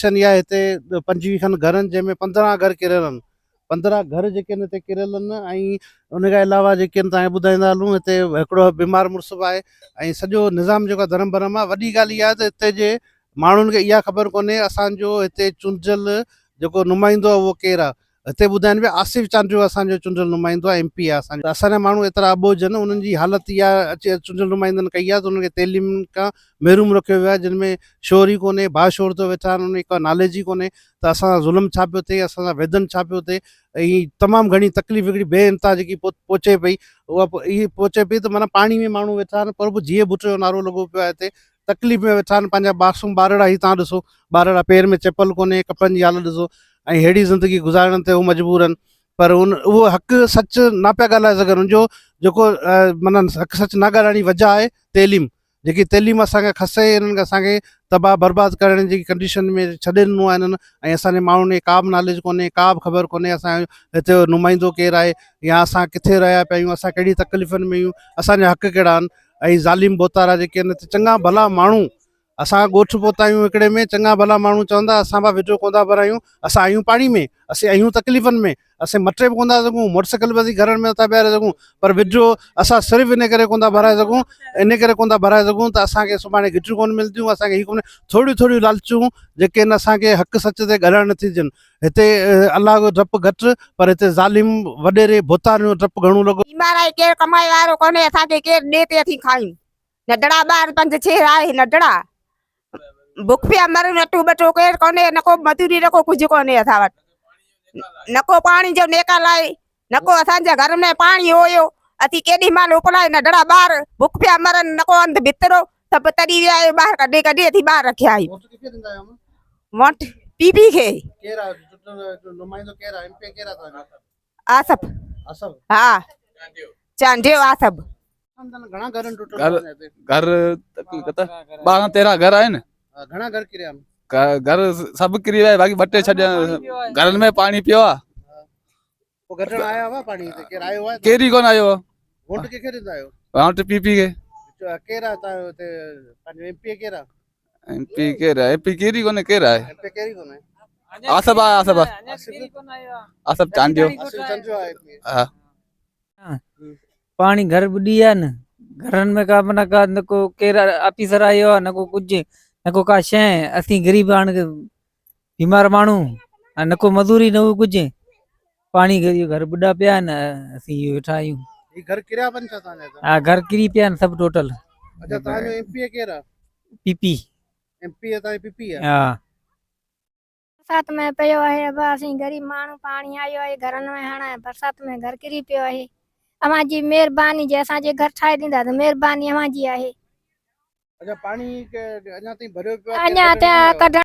Condition इहा हिते 25 खनि घरनि जंहिंमें 15 घर किरियल आहिनि। 15 घर जेके आहिनि हिते किरियल आहिनि ऐं उन खां अलावा जेके आहिनि तव्हांखे ॿुधाईंदा हलूं हिते हिकिड़ो बीमार मुड़ुसु बि आहे ऐं सॼो निज़ाम जेको आहे धर्म भरम आहे। वॾी ॻाल्हि इहा आहे त हिते जे माण्हुनि खे इहा ख़बर कोन्हे असांजो हिते चूंडियल जेको नुमाइंदो आहे उहो केरु आहे। हिते ॿुधाइनि पिया आसिफ़ चांडियो असांजो चूंडियल नुमाइंदो आहे, MP आहे असांजो। असांजा माण्हू एतिरा अबोझ आहिनि, उन्हनि जी हालति इहा अचे चूंडियल नुमाइंदनि कई आहे त उन्हनि खे तइलीम खां महरूम रखियो वियो आहे, जिन में शोर ई कोन्हे, बाशोर थो वेठा आहिनि, उन का नॉलेज ई कोन्हे त असां सां ज़ुल्म छा पियो थिए, असां सां वेदन छा पियो थिए। ऐं तमामु घणी तकलीफ़ हिकिड़ी बेइंतिहा जेकी पहुचे पई उहा इहा पहुचे पई त माना पाणी में माण्हू वेठा आहिनि, पर बि जीअ भुट जो नारो लॻो पियो आहे हिते। तकलीफ़ में वेठा आहिनि, पंहिंजा मासूम ॿारड़ा ई तव्हां ॾिसो, ॿारड़ा पेर में चपल कोन्हे, कपड़नि जी हालत ॾिसो ऐं अहिड़ी ज़िंदगी गुज़ारण ते उहे मजबूर आहिनि। पर उहो हक़ु सच न पिया ॻाल्हाए सघनि। उनजो जेको माना हक़ु सच न ॻाल्हाइण जी वजह आहे तइलीम। जेकी तइलीम असांखे खसे, इन्हनि खे असांखे तबाह बर्बादु करण जी कंडीशन में छॾे ॾिनो आहे इन्हनि। ऐं असांजे माण्हुनि खे का बि नॉलेज कोन्हे, का बि ख़बर कोन्हे असांजो हिते जो नुमाइंदो केरु आहे या असां किथे रहिया पिया आहियूं, असां कहिड़ी तकलीफ़ुनि में आहियूं, असांजा हक़ कहिड़ा आहिनि। ऐं ज़ालिम बोतारा जेके आहिनि हिते चङा भला माण्हू, असां ॻोठ पहुता आहियूं हिकिड़े में, चङा भला माण्हू चवंदा असां बि विझो कोन था भरायूं, असां आहियूं पाणी में, असीं आहियूं तकलीफ़ुनि में, असीं मटे बि कोन था सघूं, मोटरसाइकिल बि असीं घरनि में नथा ॿीहारे सघूं, पर विझो असां सिर्फ़ु इन करे कोन था भराए सघूं, इन करे कोन था भराए सघूं त असांखे सुभाणे गिटियूं कोन मिलंदियूं, असांखे हीअ कोन्हे। थोरियूं थोरियूं लालचूं जेके आहिनि असांखे हक़ु सच ते ॻाल्हाइण नथी अचनि। हिते अलाह जो डपु घटि, पर हिते ज़ालिम वॾेरे बोतारियूं जो डपु घणो लॻो। बीमार आहे, केरु कमाए वारो कोन्हे, असांखे केरु ॾे ते असीं खायूं। नंढड़ा ॿार 5-6 आहे, नंढड़ा बुख पिया मरनि, अटो बटो केरु कोन्हे, न को मजूरी, न को कुझु कोन्हे असां वटि, न को पाणी जो नेकाल आहे, न को असांजे घर में पाणी हुयो। असीं केॾी महिल उपलाए नंढड़ा ॿार बुख पिया मरनि, न को अंध भितरो सभु तरी विया आहियूं, ॿाहिरि कढे कढे असीं ॿाहिरि रखिया आहियूं। वोट पीपी खे आसफ, हा चांडियो आसफ। घणा घर टोटल? घर 12-13 घर आहिनि। घणा घर किरिया आहिनि? घर सभु किरी विया, बाक़ी 2-टे छॾिया, घरनि में पाणी पियो आहे। पोइ गटण आया हुआ पाणी हिते, केरु आयो आहे? केरु ई कोन आयो आहे। वोट कंहिंखे ॾींदा आहियो? वोट पीपी खे। केरु आहे तव्हांजो हिते पंहिंजो MP केरु आहे? MP केरु आहे? MP केरु ई कोन्हे। केरु आहे? MP केरु ई कोन्हे। आसफ आहे, आसफ चांडियो। हाँ। पानी घर बुॾी आहे न, घरनि में का माना का न को केरु ऑफिसर आयो आहे, न को कुझु, न को का शइ। असीं ग़रीब हाणे बीमार माण्हू, न को मज़ूरी, न को कुझु, पाणी घर बुॾा पिया आहिनि, असीं इहो वेठा आहियूं। घर किरिया बि छा तव्हांजा? हा, घर किरी पिया आहिनि सभु टोटल। अच्छा, तव्हांजो MP केरु आहे? PP। MP आहे तव्हांजो? PP आहे। हा। बरसात में पियो आहे, अब असीं गरीब माण्हू, पाणी आयो आहे घरनि में, हाणे बरसात में घर किरी पियो आहे। अव्हांजी महिरबानी, जे असांजे घर ठाहे ॾींदा त महिरबानी अव्हांजी आहे। अच्छा, पाणी अञा ताईं भरियो पियो आहे? अञा त कढण